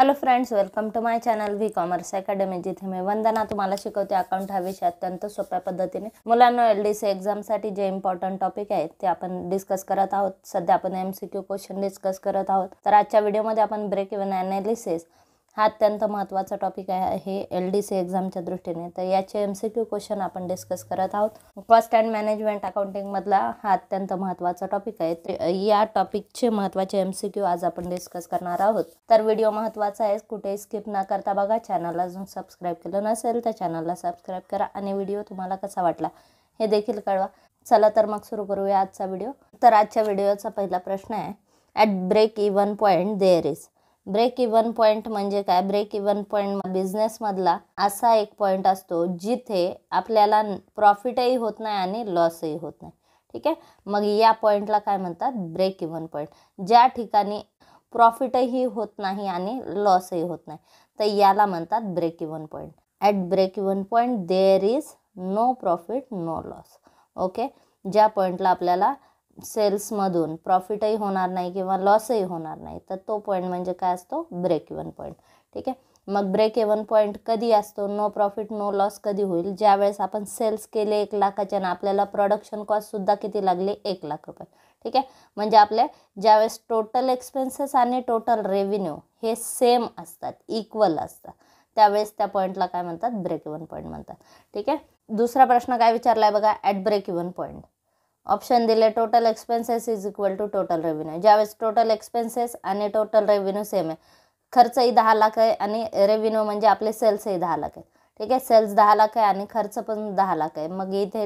Hello friends, welcome to my channel V commerce academy, जिथे मी वंदना तुम्हाला शिकवते अकाउंट हा विषय अत्यंत सोप्या पद्धतीने. मुलांना LDC एक्झामसाठी जे इम्पॉर्टंट टॉपिक आहेत ते आपण डिस्कस करत आहोत. सध्या आपण MCQ क्वेश्चन डिस्कस करत आहोत. तर आजच्या व्हिडिओमध्ये आपण ब्रेक इव्हन ॲनालिसिस हा अत्यंत महत्त्वाचा टॉपिक आहे LDC एक्झामच्या दृष्टीने. तर याचे MCQ क्वेश्चन आपण डिस्कस करत आहोत. कॉस्ट अँड मॅनेजमेंट अकाउंटिंग मधला हा अत्यंत महत्त्वाचा टॉपिक आहे. या टॉपिकचे महत्त्वाचे MCQ आज आपण डिस्कस करणार आहोत. तर व्हिडिओ महत्त्वाचा आहे, कुठे स्किप न करता बघा. चॅनलला अजून सबस्क्राईब केलं नसेल तर चॅनलला सबस्क्राईब करा आणि व्हिडिओ तुम्हाला कसा वाटला हे देखील कळवा. चला तर मग सुरू करूया आजचा व्हिडिओ. तर आजच्या व्हिडिओचा पहिला प्रश्न आहे, at break even point there is. Break even point म्हणजे काय? ब्रेक इव्हन पॉईंट बिझनेसमधला असा एक पॉईंट असतो जिथे आपल्याला प्रॉफिटही होत नाही आणि लॉसही होत नाही. ठीक आहे, मग या पॉईंटला काय म्हणतात? Break even point. ज्या ठिकाणी प्रॉफिटही होत नाही आणि लॉसही होत नाही, तर याला म्हणतात break even point. At break even point there is no profit no loss. Okay, ज्या पॉईंटला आपल्याला सेल्समधून प्रॉफिटही होणार नाही किंवा लॉसही होणार नाही, तर तो पॉईंट म्हणजे काय असतो? Break even point. ठीक आहे, मग ब्रेक इव्हन पॉईंट कधी असतो? नो प्रॉफिट नो लॉस कधी होईल? ज्यावेळेस आपण सेल्स केले 1 लाखाचे आणि आपल्याला प्रोडक्शन कॉस्टसुद्धा किती लागले? 1 लाख रुपये. ठीक आहे, म्हणजे आपले ज्यावेळेस टोटल एक्सपेन्सेस आणि टोटल रेव्हेन्यू हे सेम असतात, इक्वल असतात, त्यावेळेस त्या पॉईंटला काय म्हणतात? ब्रेक इव्हन पॉईंट म्हणतात. ठीक आहे, दुसरा प्रश्न काय विचारला आहे बघा, at break even point. Option दिले, total expenses is equal to total revenue. ज्यावेळेस टोटल एक्सपेन्सेस आणि टोटल रेव्हेन्यू सेम आहे, खर्चही 10 लाख आहे आणि रेव्हेन्यू म्हणजे आपले सेल्सही 10 लाख आहे. ठीक आहे, सेल्स 10 लाख आहे आणि खर्च पण 10 लाख आहे. मग इथे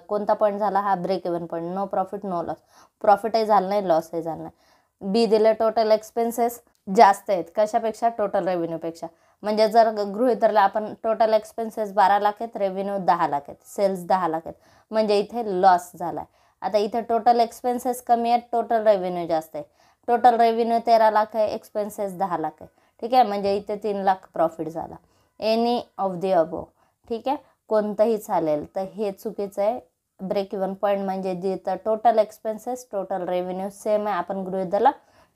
कोणता पॉईंट झाला? हा break even point. No profit no loss. प्रॉफिटही झालं नाही, लॉसही झालं नाही. बी दिले, टोटल एक्सपेन्सेस जास्त आहेत कशापेक्षा? टोटल रेव्हेन्यूपेक्षा. म्हणजे जर गृहीत धरलं आपण टोटल एक्सपेन्सेस 12 लाख आहेत, रेव्हेन्यू 10 लाख आहेत, सेल्स 10 लाख आहेत, म्हणजे इथे लॉस झाला आहे. आता इथे टोटल एक्सपेन्सेस कमी आहेत, टोटल रेव्हेन्यू जास्त आहे. टोटल रेव्हेन्यू 13 लाख आहे, एक्सपेन्सेस 10 लाख आहे. ठीक आहे, म्हणजे इथे 3 लाख प्रॉफिट झाला. Any of the above. ठीक आहे, कोणतंही चालेल. तर हे चुकीचं आहे. ब्रेक इव्हन पॉईंट म्हणजे जिथं total expenses total revenue same आहे. आपण गृहीत धरला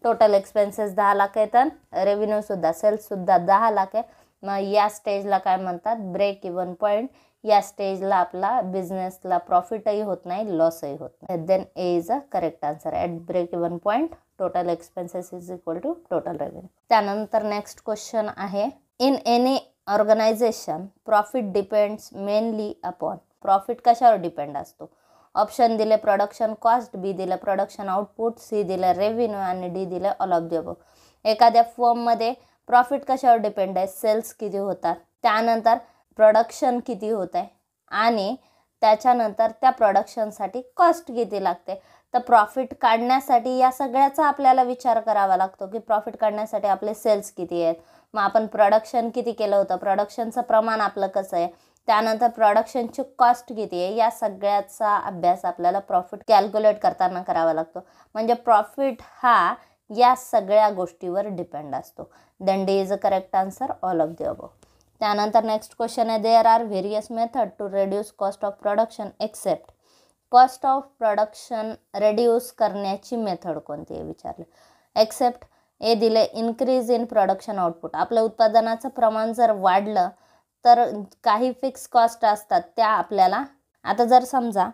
टोटल एक्सपेन्सेस 10 लाख आहेत आणि रेव्हेन्यूसुद्धा सेल्ससुद्धा 10 लाख आहे. मग या स्टेजला काय म्हणतात? Break even point. या स्टेजला आपला बिझनेसला प्रॉफिटही होत नाही, लॉसही होत नाही. Then A is a correct answer. At break even point total expenses is equal to total revenue. त्यानंतर नेक्स्ट क्वेश्चन आहे, in any organisation profit depends mainly upon. Profit कशावर डिपेंड असतो? ऑप्शन दिले, प्रोडक्शन कॉस्ट, बी दिलं production output, C दिलं revenue आणि D दिलं all of the above. एखाद्या फर्ममध्ये प्रॉफिट कशावर डिपेंड आहे? सेल्स किती होतात, त्यानंतर प्रोडक्शन किती होत आहे आणि त्याच्यानंतर त्या प्रोडक्शनसाठी कॉस्ट किती लागते. तर प्रॉफिट काढण्यासाठी या सगळ्याचा आपल्याला विचार करावा लागतो की प्रॉफिट काढण्यासाठी आपले सेल्स किती आहेत, मग आपण प्रोडक्शन किती केलं होतं, प्रोडक्शनचं प्रमाण आपलं कसं आहे, त्यानंतर प्रोडक्शनची कॉस्ट किती आहे, या सगळ्याचा अभ्यास आपल्याला प्रॉफिट कॅल्क्युलेट करताना करावा लागतो. म्हणजे प्रॉफिट हा या सगळ्या गोष्टीवर डिपेंड असतो. Then D is a correct answer, all of the above. त्यानंतर नेक्स्ट क्वेश्चन आहे, there are various method to reduce cost of production except. Cost of production reduce करण्याची मेथड कोणती आहे विचारले. एक्सेप्ट ए दिले, इन्क्रीज इन प्रोडक्शन आउटपुट. आपलं उत्पादनाचं प्रमाण जर वाढलं तर काही फिक्स कॉस्ट असतात त्या आपल्याला, आता जर समजा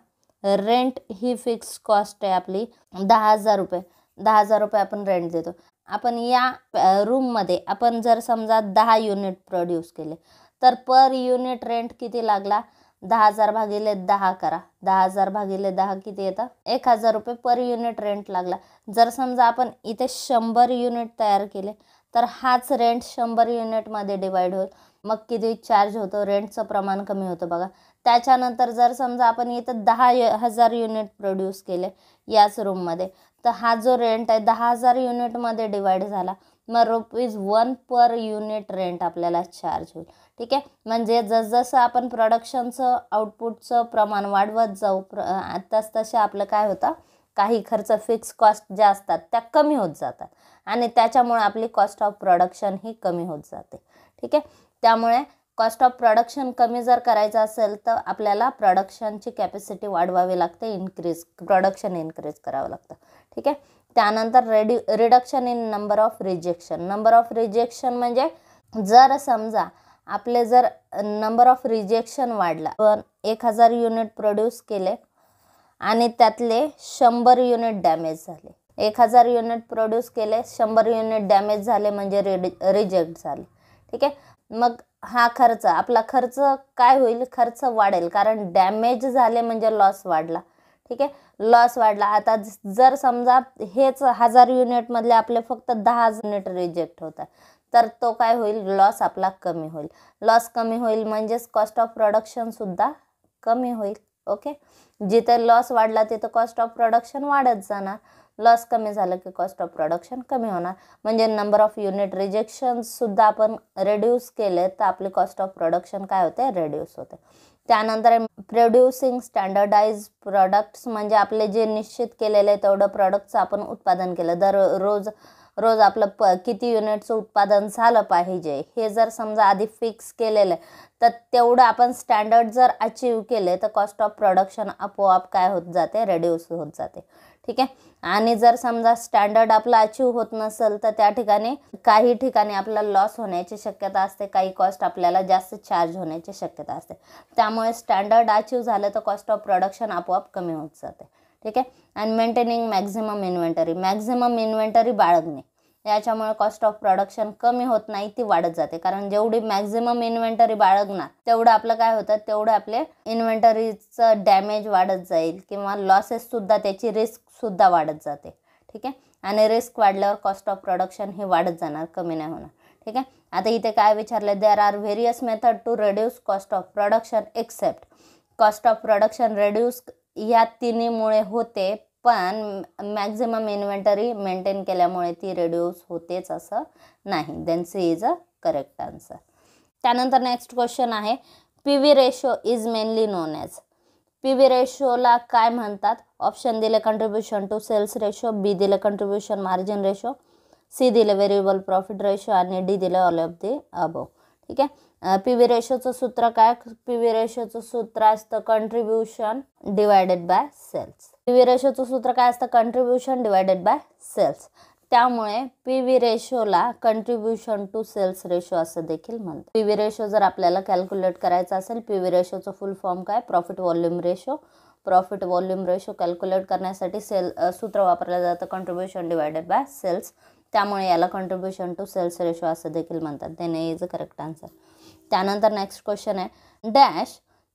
रेंट ही फिक्स कॉस्ट आहे आपली 10,000 रुपये. 10,000 रुपये आपण रेंट देतो. आपण या रूममध्ये आपण जर समजा 10 युनिट प्रोड्यूस केले तर पर युनिट रेंट किती लागला? 10,000 भागिले 10 करा. 10,000 भागिले 10 किती येतं? 1,000 रुपये पर युनिट रेंट लागला. जर समजा आपण इथे 100 युनिट तयार केले तर हाच रेंट 100 युनिटमध्ये डिवाइड होईल. मग किती चार्ज होतो? रेंटचं प्रमाण कमी होतं बघा. त्याच्यानंतर जर समजा आपण इथं 10,000 युनिट प्रोड्यूस केले याच रूममध्ये, तर हा जो रेंट आहे 10,000 युनिटमध्ये डिवाइड झाला, मग ₹1 पर युनिट रेंट आपल्याला चार्ज होईल. ठीक आहे, म्हणजे जसजसं आपण प्रोडक्शनचं आउटपुटचं प्रमाण वाढवत जाऊ तसतसे आपलं काय होतं, काही खर्च फिक्स कॉस्ट ज्या असतात त्या कमी होत जातात आणि त्याच्यामुळे आपली कॉस्ट ऑफ प्रोडक्शन ही कमी होत जाते. ठीक आहे, त्यामुळे कॉस्ट ऑफ प्रोडक्शन कमी जर करायचं असेल तर आपल्याला प्रोडक्शनची कॅपॅसिटी वाढवावी लागते, प्रोडक्शन इन्क्रीज करावं लागतं. ठीक आहे, त्यानंतर reduction in number of rejection. Number of rejection म्हणजे जर समजा आपले जर नंबर ऑफ रिजेक्शन वाढला, 1000 युनिट प्रोड्यूस केले आणि त्यातले 100 युनिट डॅमेज झाले. 1000 युनिट प्रोड्यूस केले, 100 युनिट डॅमेज झाले म्हणजे रिजेक्ट झाले. ठीक आहे. मग हा खर्च, आपला खर्च काय होईल, खर्च वाढेल, कारण डॅमेज झाले म्हणजे लॉस वाढला. ठीक आहे, लॉस वाढला. आता जर समजा हेच 1000 युनिटमधले आपले फक्त 10 युनिट रिजेक्ट होतात, तर तो काय होईल, लॉस आपला कमी होईल. लॉस कमी होईल म्हणजेच कॉस्ट ऑफ प्रोडक्शन सुद्धा कमी होईल. ओके, जिथे लॉस वाढला तिथं कॉस्ट ऑफ प्रोडक्शन वाढत जाणार. लॉस कमी झालं की कॉस्ट ऑफ प्रोडक्शन कमी होणार. म्हणजे नंबर ऑफ युनिट रिजेक्शन सुद्धा आपण रेड्यूस केले तर आपली कॉस्ट ऑफ प्रोडक्शन काय होते, रेड्यूस होते. त्यानंतर प्रोड्युसिंग स्टँडर्डाइज प्रोडक्ट्स म्हणजे आपले जे निश्चित केलेले तेवढं प्रोडक्टचं आपण उत्पादन केलं. रोज आपलं किती युनिटचं उत्पादन झालं पाहिजे हे जर समजा आधी फिक्स केलेलं आहे, तर तेवढं आपण स्टँडर्ड जर अचीव केले तर कॉस्ट ऑफ प्रोडक्शन आपोआप काय होत जाते, रेड्यूस होत जाते. ठीक आहे. आणि जर समजा स्टँडर्ड आपला अचीव होत नसेल तर त्या ठिकाणी काही ठिकाणी आपला लॉस होण्याची शक्यता असते, काही कॉस्ट आपल्याला जास्त चार्ज होण्याची शक्यता असते. त्यामुळे स्टँडर्ड अचीव झालं तर कॉस्ट ऑफ प्रोडक्शन आपोआप कमी होत जाते. ठीक आहे. आणि maintaining maximum inventory, maximum inventory बाळगणे, याच्यामुळे कॉस्ट ऑफ प्रोडक्शन कमी होत नाही, ती वाढत जाते. कारण जेवढी मॅक्झिमम इन्व्हेंटरी बाळगणार तेवढं आपलं काय होतं, तेवढं आपले इन्व्हेंटरीचं डॅमेज वाढत जाईल किंवा लॉसेस सुद्धा, त्याची रिस्क सुद्धा वाढत जाते. ठीक आहे. आणि रिस्क वाढल्यावर कॉस्ट ऑफ प्रोडक्शन हे वाढत जाणार, कमी नाही होणार. ठीक आहे. आता इथे काय विचारलं, there are various method to reduce cost of production except. Cost of production reduce या तिन्हीमुळे होते, पण मॅक्झिमम इन्व्हेंटरी मेंटेन केल्यामुळे ती रिड्यूस होतेच असं नाही. Then C is a correct answer. त्यानंतर नेक्स्ट क्वेश्चन आहे, PV ratio is mainly known as. PV रेशोला काय म्हणतात? ऑप्शन दिले contribution to sales ratio, B दिले कंट्रीब्युशन मार्जिन रेशो, सी दिले व्हेरिएबल प्रॉफिट रेशो आणि डी दिले ऑल ऑफ दी अबव. ठीक आहे. PV रेशोचं सूत्र काय? PV रेशोचं सूत्र असतं contribution divided by sales. PV रेशोचं सूत्र काय असतं? Contribution divided by sales. त्यामुळे PV रेशोला कंट्रीब्युशन टू सेल्स रेशो असं देखील म्हणतात. PV रेशो जर आपल्याला कॅल्क्युलेट करायचा असेल, PV रेशोचं फुल फॉर्म काय? Profit volume ratio. Profit volume ratio calculate करण्यासाठी सूत्र वापरलं जातं कंट्रीब्युशन डिवायडेड बाय सेल्स. त्यामुळे याला कंट्रीब्युशन टू सेल्स रेशो असं देखील म्हणतात. Then is a correct answer. त्यानंतर नेक्स्ट क्वेश्चन आहे, dash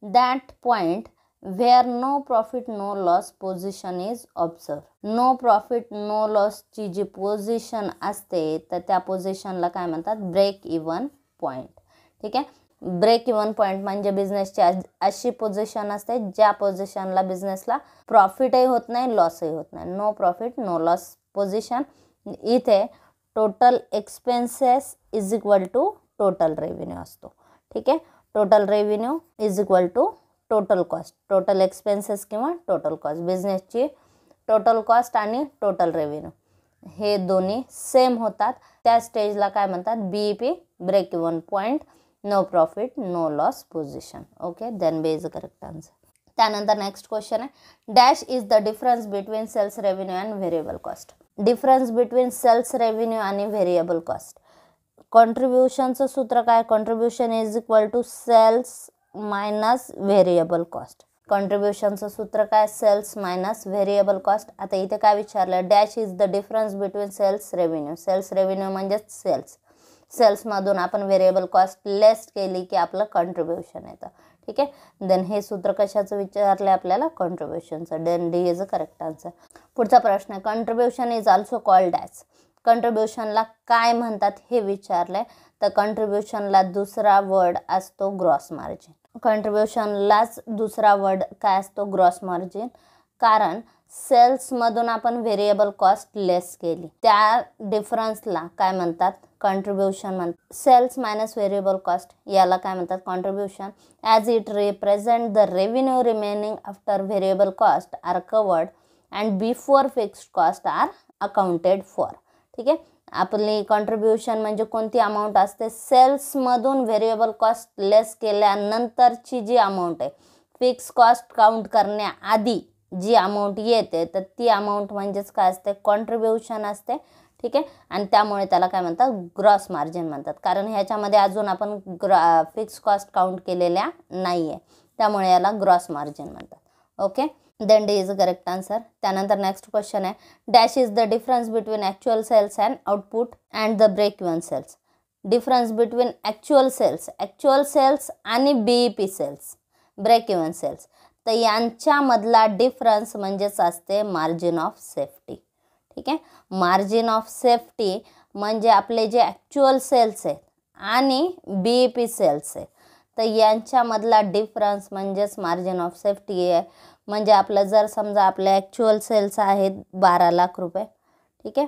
that point where no profit no loss position is observe. No profit नो लॉसची जी पोझिशन असते तर त्या पोझिशनला काय म्हणतात? Break even point. ठीक आहे. ब्रेक इव्हन पॉईंट म्हणजे बिझनेसची अशी पोझिशन असते ज्या पोझिशनला बिझनेसला प्रॉफिटही होत नाही, लॉसही होत नाही. No profit no loss position. इथे total expenses is equal to total revenue असतो. ठीक आहे. Total revenue is equal to total cost. Total expenses किंवा टोटल कॉस्ट, बिझनेसची टोटल कॉस्ट आणि टोटल रेव्हेन्यू हे दोन्ही सेम होतात. त्या स्टेजला काय म्हणतात? BEP, break even point, no profit no loss position. Okay, then B is a correct answer. त्यानंतर नेक्स्ट क्वेश्चन आहे, dash is the difference between sales revenue and variable cost. Difference between sales revenue आणि variable cost. कॉन्ट्रीब्युशनचं सूत्र काय? Contribution is equal to sales minus variable cost. कॉन्ट्रीब्युशनचं सूत्र काय? Sales minus variable cost. आता इथे काय विचारलं, dash is the difference between sales revenue. Sales revenue म्हणजेच सेल्स. सेल्समधून आपण व्हेरिएबल कॉस्ट लेस केली की आपलं कॉन्ट्रीब्युशन येतं. ठीक आहे. देन हे सूत्र कशाचं विचारलं आपल्याला? कॉन्ट्रीब्युशनचं. Then D is a correct answer. पुढचा प्रश्न आहे, contribution is also called as. कॉन्ट्रीब्युशनला काय म्हणतात हे विचारलंय, तर कॉन्ट्रीब्युशनला दुसरा वर्ड असतो ग्रॉस मार्जिन. कॉन्ट्रीब्युशनलाच दुसरा वर्ड काय असतो? Gross margin. कारण सेल्समधून आपण व्हेरिएबल कॉस्ट लेस केली, त्या डिफरन्सला काय म्हणतात? कॉन्ट्रीब्युशन म्हणतात. सेल्स मायनस व्हेरिएबल कॉस्ट याला काय म्हणतात? Contribution. As it represent the revenue remaining after variable cost are covered and before fixed cost are accounted for. ठीक आहे. आपली कॉन्ट्रीब्युशन म्हणजे कोणती अमाऊंट असते? सेल्समधून व्हेरिएबल कॉस्ट लेस केल्यानंतरची जी अमाऊंट आहे, फिक्स कॉस्ट काउंट करण्याआधी जी अमाऊंट येते तर ती अमाऊंट म्हणजेच काय असते, कॉन्ट्रीब्युशन असते. ठीक आहे, आणि त्यामुळे त्याला काय म्हणतात, ग्रॉस मार्जिन म्हणतात. कारण ह्याच्यामध्ये अजून आपण फिक्स कॉस्ट काउंट केलेल्या नाही आहे, त्यामुळे याला ग्रॉस मार्जिन म्हणतात. Okay, then D is a correct answer. त्यानंतर नेक्स्ट क्वेश्चन आहे, dash is the difference between actual sales and output and the break even sales. Difference between actual sales आणि BEP sales, break even sales, तर यांच्यामधला difference म्हणजेच असते margin of safety. ठीक आहे, margin of safety म्हणजे आपले जे ॲक्च्युअल सेल्स आहेत आणि BEP सेल्स आहेत, तर यांच्यामधला डिफरन्स म्हणजेच मार्जिन ऑफ सेफ्टी आहे. म्हणजे आपलं जर समजा आपले ॲक्च्युअल सेल्स आहेत 12 लाख रुपये, ठीक आहे,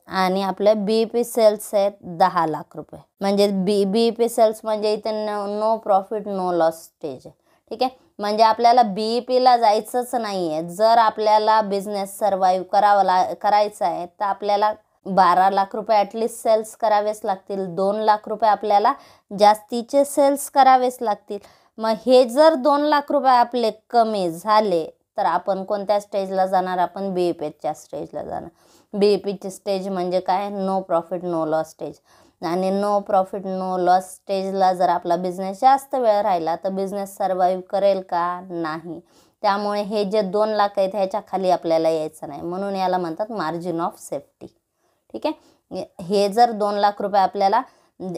आणि आपले BEP सेल्स आहेत 10 लाख रुपये. म्हणजे BEP सेल्स म्हणजे इथे no profit no loss stage आहे. ठीक आहे, म्हणजे आपल्याला BEPला जायचंच नाही आहे. जर आपल्याला बिझनेस सर्वाईव्ह करायचा आहे तर आपल्याला 12 लाख रुपये ॲटलिस्ट सेल्स करावेच लागतील. 2 लाख रुपये आपल्याला जास्तीचे सेल्स करावेच लागतील. मग हे जर 2 लाख रुपये आपले कमी झाले तर आपण कोणत्या स्टेजला जाणार, आपण BEPच्या स्टेजला जाणार. BEPची स्टेज म्हणजे काय, no profit no loss stage. आणि नो प्रॉफिट नो लॉस स्टेजला जर आपला बिझनेस जास्त वेळ राहिला तर बिझनेस सर्वाईव्ह करेल का, नाही. त्यामुळे हे जे 2 लाख आहेत ह्याच्या खाली आपल्याला यायचं नाही, म्हणून याला म्हणतात मार्जिन ऑफ सेफ्टी. ठीक आहे, हे जर 2 लाख रुपये आपल्याला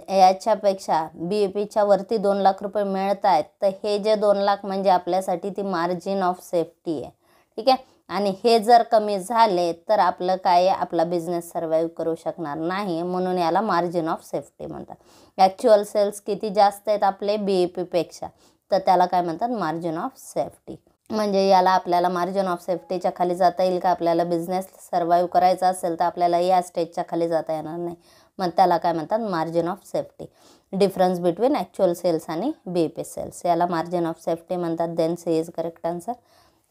याच्यापेक्षा BEPच्या वरती 2 लाख रुपये मिळत आहेत तर हे जे 2 लाख म्हणजे आपल्यासाठी ती मार्जिन ऑफ सेफ्टी आहे. ठीक आहे, आणि हे जर कमी झाले तर आपलं काय, आपला बिझनेस सर्वाईव्ह करू शकणार नाही, म्हणून याला मार्जिन ऑफ सेफ्टी म्हणतात. ॲक्च्युअल सेल्स किती जास्त आहेत आपले BEPपेक्षा, तर त्याला काय म्हणतात, मार्जिन ऑफ सेफ्टी. म्हणजे याला आपल्याला मार्जिन ऑफ सेफ्टीच्या खाली जाता येईल का, आपल्याला बिझनेस सर्वाईव्ह करायचा असेल तर आपल्याला या स्टेजच्या खाली जाता येणार नाही, मग त्याला काय म्हणतात, margin of safety. Difference between actual sales आणि BEP सेल्स, याला मार्जिन ऑफ सेफ्टी म्हणतात. Then C is correct answer.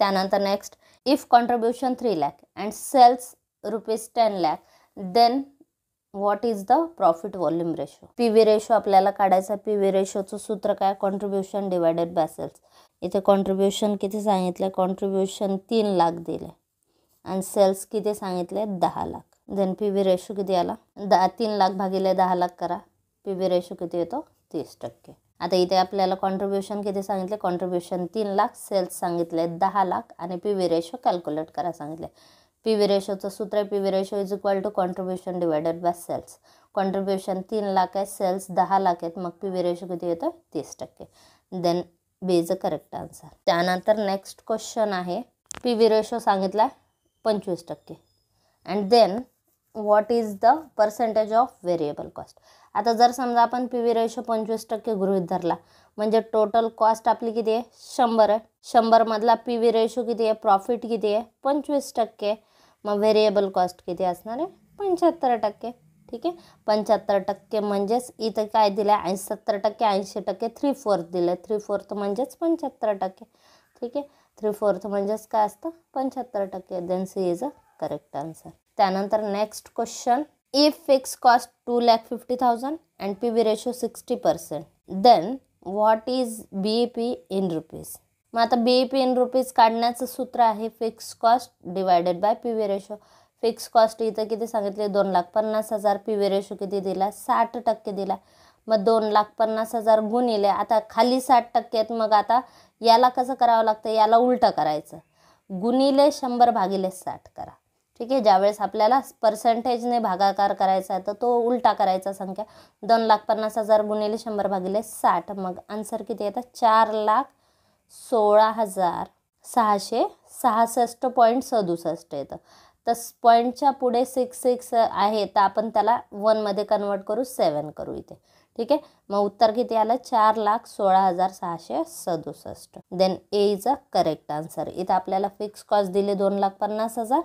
त्यानंतर next, if contribution 3 lakh and sales ₹10 lakh then what is the profit volume ratio. PV ratio आपल्याला काढायचा. PV रेशोचं सूत्र काय, contribution divided by sales. इथे कॉन्ट्रीब्युशन किती सांगितलं, कॉन्ट्रीब्युशन 3 लाख दिले आणि सेल्स किती सांगितले, 10 लाख. देन PV रेशो किती आला, 3 लाख भागिले 10 लाख करा, PV रेशो किती येतो, 30%. आता इथे आपल्याला कॉन्ट्रीब्युशन किती सांगितले, कॉन्ट्रीब्युशन 3 लाख, सेल्स सांगितले 10 लाख आणि PV रेशो कॅल्क्युलेट करा सांगितले. PV रेशोचं सूत्र आहे, PV ratio is equal to contribution divided by sales. Contribution 3 lakh आहे, सेल्स 10 लाख आहेत, मग PV रेशो किती येतो, 30%. Then B is a correct answer. त्यानंतर नेक्स्ट क्वेश्चन आहे, PV रेशो सांगितला 25% and then what is the percentage of variable cost. आता जर समजा आपण PV रेशो 25% गृहीत धरला म्हणजे टोटल कॉस्ट आपली किती आहे, 100 आहे. 100 मधला PV रेशो किती आहे, प्रॉफिट किती आहे, 25%. मग व्हेरिएबल कॉस्ट किती असणार आहे, 75%. ठीक आहे, 75% म्हणजेच इथं काय दिलं आहे, 70%, 80%, 3/4 दिलं आहे. 3/4 म्हणजेच 75%. ठीक आहे, 3/4 म्हणजेच काय असतं, 75%. Then C is a correct answer. त्यानंतर next question, if fix cost 2,50,000 and PV ratio 60% then what is BEP in rupees. मग आता BEP इन रुपीज काढण्याचं सूत्र आहे fix cost divided by PV ratio. Fix cost इथं किती सांगितले, 2,50,000. PV ratio किती दिला, 60% दिला. मग 2,50,000 गुणिले, आता खाली 60% आहेत, मग आता याला कसं करावं लागतं, याला उलटं करायचं, गुणिले 100 भागिले 60 करा. ठीक आहे, ज्यावेळेस आपल्याला पर्सेंटेजने भागाकार करायचा आहे तर तो उलटा करायचा संख्या. 2,50,000 गुणिले 100 भागिले 60, मग आन्सर किती येतं, 4,16,666.67 येतं. तर पॉईंटच्या पुढे 66 आहे तर आपण त्याला 1मध्ये कन्वर्ट करू, 7 करू इथे. ठीक आहे, मग उत्तर किती आलं, 4,16,667. Then A is a correct answer. इथं आपल्याला फिक्स कॉस्ट दिले 2,50,000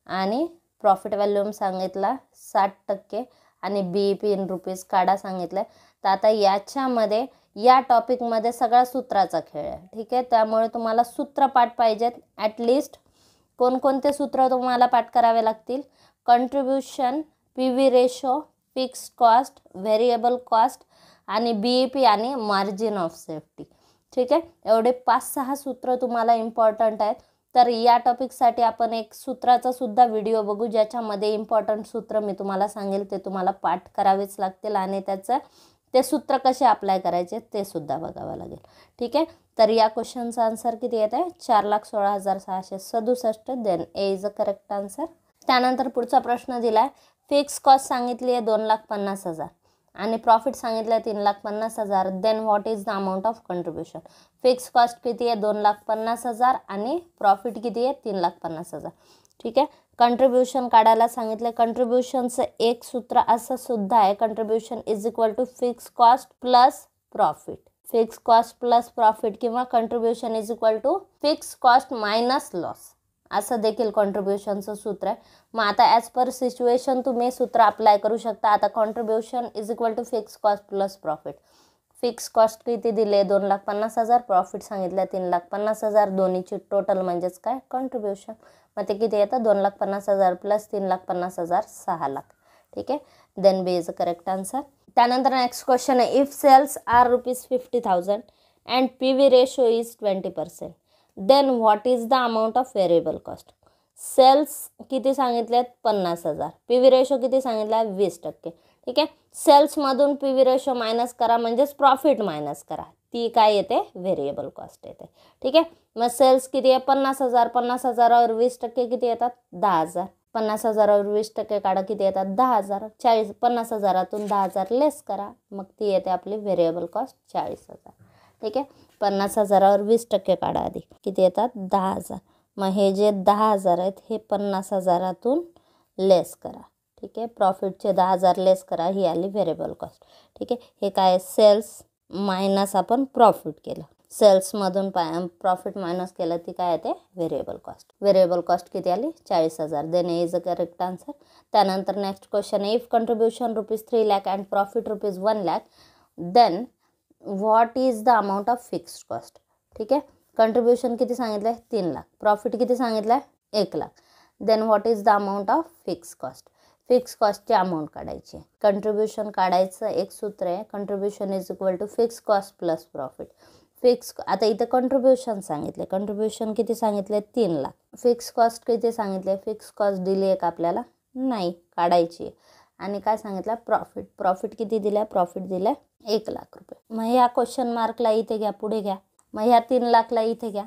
आणि प्रॉफिट व्हॅल्यूम सांगितला 60% आणि BEP इन रुपीज काढा सांगितलं. तर आता याच्यामध्ये या टॉपिकमध्ये सगळा सूत्राचा खेळ आहे. ठीक आहे, त्यामुळे तुम्हाला सूत्र पाठ पाहिजेत. ॲटलिस्ट कोणकोणते सूत्र तुम्हाला पाठ करावे लागतील, contribution, PV ratio, fix cost, variable cost आणि BEP आणि मार्जिन ऑफ सेफ्टी. ठीक आहे, एवढे 5-6 सूत्र तुम्हाला इम्पॉर्टंट आहेत. तर या टॉपिकसाठी आपण एक सूत्राचा सुद्धा व्हिडिओ बघू, ज्याच्यामध्ये इम्पॉर्टंट सूत्र मी तुम्हाला सांगेल ते तुम्हाला पाठ करावेच लागतील आणि त्याचं ते सूत्र कसे अप्लाय करायचे ते सुद्धा बघावं लागेल. ठीक आहे. तर या क्वेश्चनचा आन्सर किती येत आहे 4,16,667. Then A is a correct answer. त्यानंतर पुढचा प्रश्न दिलाय, फिक्स कॉस्ट सांगितली आहे 2,50,000 आणि प्रॉफिट सांगितलं आहे 3,50,000. Then what is the amount of contribution. Fix cost किती आहे 2,50,000 आणि प्रॉफिट किती आहे 3,50,000. ठीक आहे. कंट्रीब्युशन काढायला सांगितलं. कंट्रीब्युशनचं एक सूत्र असं सुद्धा आहे, contribution is equal to fix cost plus profit. Fix cost plus profit किंवा contribution is equal to fix cost minus loss असं देखील कंट्रीब्युशनचं सूत्र आहे. मग आता ॲज पर सिच्युएशन तुम्ही सूत्र अप्लाय करू शकता. आता contribution is equal to fix cost plus profit. Fix cost किती दिले 2,50,000, प्रॉफिट सांगितलं 3,50,000, दोन्हीची टोटल म्हणजेच काय कंट्रीब्युशन. मग ते किती येतं 2,50,000 प्लस 3,50,000 6,00,000. ठीक आहे. Then B is a correct answer. त्यानंतर नेक्स्ट क्वेश्चन आहे, if sales are ₹50,000 and PV ratio is 20%, then what is the amount of variable cost. Sales किती सांगितले आहेत 50,000, PV रेशो किती सांगितला आहे 20%. ठीक आहे. सेल्समधून PV रेशो मायनस करा म्हणजेच प्रॉफिट मायनस करा, ती काय येते व्हेरिएबल कॉस्ट येते. ठीक आहे. मग सेल्स किती आहे 50,000, 50,000वर 20% किती येतात 10,000. 50,000वर 20% काढा किती येतात 10,000. 50,000तून 10,000 लेस करा, मग ती येते आपली व्हेरिएबल कॉस्ट 40,000. ठीक आहे. 50,000वर 20% काढा आधी किती येतात 10,000. मग हे जे 10,000 आहेत हे 50,000तून लेस करा. ठीक आहे. प्रॉफिटचे 10,000 लेस करा, ही आली व्हेरिएबल कॉस्ट. ठीक आहे. हे काय सेल्स मायनस आपण प्रॉफिट केलं, सेल्समधून प्रॉफिट मायनस केलं, ती काय येते व्हेरिएबल कॉस्ट. व्हेरिएबल कॉस्ट किती आली 40,000. Then is a correct answer. त्यानंतर नेक्स्ट क्वेश्चन आहे, if contribution ₹3,00,000 and profit ₹1,00,000, then what is the amount of fixed cost. ठीक आहे. कंट्रीब्युशन किती सांगितलं आहे 3,00,000, प्रॉफिट किती सांगितलं आहे 1,00,000. Then what is the amount of fix cost. Fix कॉस्टची अमाऊंट काढायची. कंट्रीब्युशन काढायचं एक सूत्र आहे, contribution is equal to fix cost plus profit. Fix आता इथं कंट्रीब्युशन सांगितले, कंट्रीब्युशन किती सांगितले 3,00,000. फिक्स कॉस्ट किती सांगितले, फिक्स कॉस्ट दिली आहे का आपल्याला नाही, काढायची. आणि काय सांगितलं प्रॉफिट, प्रॉफिट किती दिलं आहे प्रॉफिट दिलं आहे 1,00,000 रुपये. मग ह्या क्वेश्चन मार्कला इथे घ्या, पुढे घ्या. मग ह्या 3,00,000ला इथे घ्या,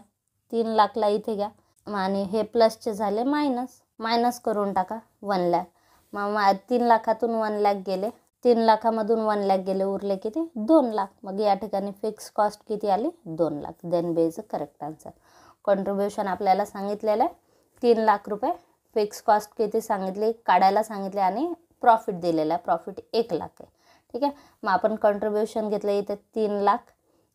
3,00,000ला इथे घ्या आणि हे प्लसचे झाले मायनस, मायनस करून टाका 1,00,000. मग 3,00,000तून 1,00,000 गेले, 3,00,000मधून 1,00,000 गेले, उरले किती 2,00,000. मग या ठिकाणी फिक्स कॉस्ट किती आली 2,00,000. Then B is a correct answer. Contribution आपल्याला सांगितलेलं आहे 3,00,000 रुपये, फिक्स कॉस्ट किती सांगितली काढायला सांगितले आणि प्रॉफिट दिलेला आहे, प्रॉफिट 1,00,000 आहे. ठीक आहे. मग आपण कंट्रीब्युशन घेतलं इथे 3,00,000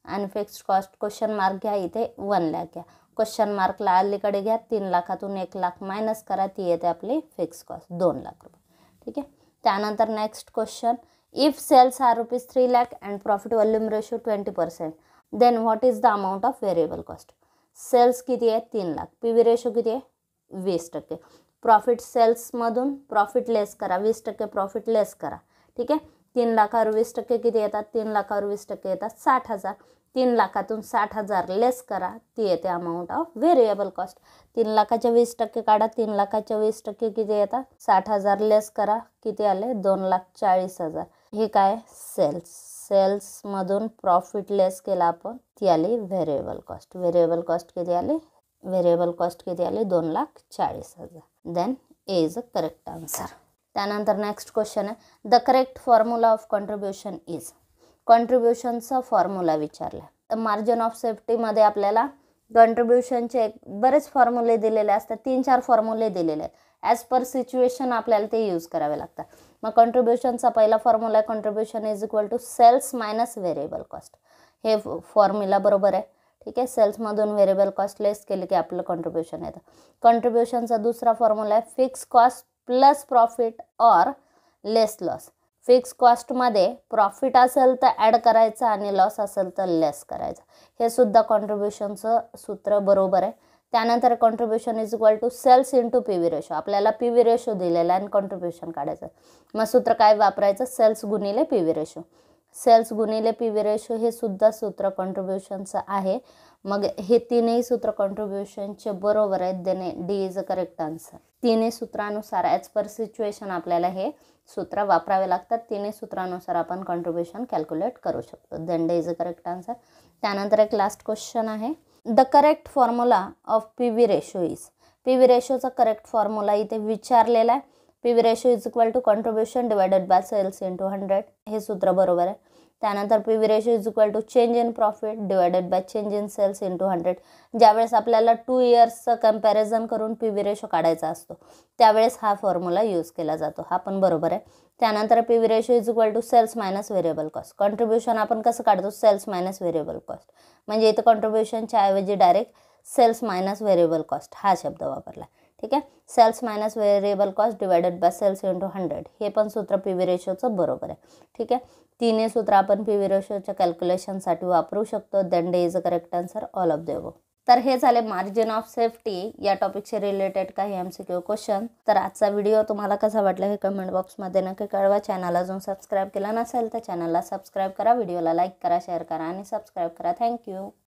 आणि फिक्स्ड कॉस्ट क्वेश्चन मार्क घ्या, इथे 1,00,000 घ्या. क्वेश्चन मार्कला अलीकडे घ्या, 3,00,000तून 1,00,000 मायनस करा, ती येते आपली फिक्स कॉस्ट 2,00,000 रुपये. ठीक आहे. त्यानंतर next question, if sales are ₹3,00,000 and profit volume ratio 20%, then what is the amount of variable cost. Sales किती आहे 3,00,000, PV रेशो किती आहे 20%. प्रॉफिट सेल्समधून प्रॉफिट लेस करा, 20% प्रॉफिट लेस करा. ठीक आहे. 3,00,000वर 20% किती येतात 3,00,000वर 20% येतात 60,000. 3,00,000तून 60,000 लेस करा, ती येते अमाऊंट ऑफ व्हेरिएबल कॉस्ट. 3,00,000च्या 20% काढा, 3,00,000च्या 20% किती येतात 60,000 लेस करा, किती आले 2,40,000. हे काय सेल्स, सेल्समधून प्रॉफिट लेस केला आपण, ती आली व्हेरिएबल कॉस्ट. व्हेरिएबल कॉस्ट किती आली, व्हेरिएबल कॉस्ट किती आली 2,40,000. Then A is a correct answer. त्यानंतर नेक्स्ट क्वेश्चन आहे, the correct formula of contribution is. कंट्रीब्युशनचा फॉर्म्युला विचारला. मार्जिन ऑफ सेफ्टीमध्ये आपल्याला कंट्रीब्युशनचे बरेच फॉर्म्युले दिलेले असतात, 3-4 फॉर्म्युले दिलेले आहेत. ॲज पर सिच्युएशन आपल्याला ते यूज करावे लागतात. मग कंट्रीब्युशनचा पहिला फॉर्म्युला आहे contribution is equal to sales minus variable cost. हे फॉर्म्युला बरोबर आहे. ठीक आहे. सेल्समधून व्हेरिएबल कॉस्ट लेस केले की आपलं कंट्रीब्युशन येतं. कंट्रीब्युशनचा दुसरा फॉर्म्युला आहे fix cost plus profit or less loss. Fix कॉस्टमध्ये प्रॉफिट असेल तर ॲड करायचं आणि लॉस असेल तर लेस करायचं. हे सुद्धा कंट्रीब्युशनचं सूत्र बरोबर आहे. त्यानंतर contribution is equal to sales into PV ratio. आपल्याला PV रेशो दिलेला आणि कंट्रीब्युशन काढायचं. मग सूत्र काय वापरायचं सेल्स गुणिले PV रेशो. सेल्स गुणिले PV रेशो हे सुद्धा सूत्र कंट्रीब्युशनचं आहे. मग हे तीनही सूत्र कॉन्ट्रीब्युशनचे बरोबर आहेत. Then D is a correct answer. तिन्ही सूत्रानुसार ॲज पर सिच्युएशन आपल्याला हे सूत्र वापरावे लागतात. तिन्ही सूत्रानुसार आपण कॉन्ट्रीब्युशन कॅल्क्युलेट करू शकतो. Then D is a correct answer. त्यानंतर एक लास्ट क्वेश्चन आहे. The correct formula of P V ratio is. P V रेशोचा करेक्ट फॉर्म्युला इथे विचारलेला आहे. P V ratio is equal to contribution divided by sales into 100. हे सूत्र बरोबर आहे. त्यानंतर P V ratio is equal to change in profit divided by change in sales into 100. ज्यावेळेस आपल्याला 2 इयर्सचं कम्पॅरिझन करून पी व्ही रेशो काढायचा असतो त्यावेळेस हा फॉर्म्युला यूज केला जातो. हा पण बरोबर आहे. त्यानंतर P V ratio is equal to sales minus variable cost. Contribution आपण कसं काढतो? Sales minus variable cost. म्हणजे इथं कॉन्ट्रीब्युशनच्या ऐवजी direct sales minus variable cost हा शब्द वापरला. ठीक आहे. Sales minus variable cost divided by sales into 100 हे पण सूत्र पी व्ही रेशोचं बरोबर आहे. ठीक आहे. तिन्ही सूत्र आपण पी व्ही रेशोच्या कॅल्क्युलेशनसाठी वापरू शकतो. Then D is a correct answer all of the above. तर हे झाले मार्जिन ऑफ सेफ्टी या टॉपिकशी रिलेटेड काही MCQ क्वेश्चन. तर आजचा व्हिडिओ तुम्हाला कसा वाटला हे कमेंट बॉक्समध्ये नक्की कळवा. चॅनल अजून सबस्क्राईब केला नसेल तर चॅनलला सबस्क्राईब करा, व्हिडिओला लाईक करा, शेअर करा आणि सबस्क्राईब करा. थँक्यू.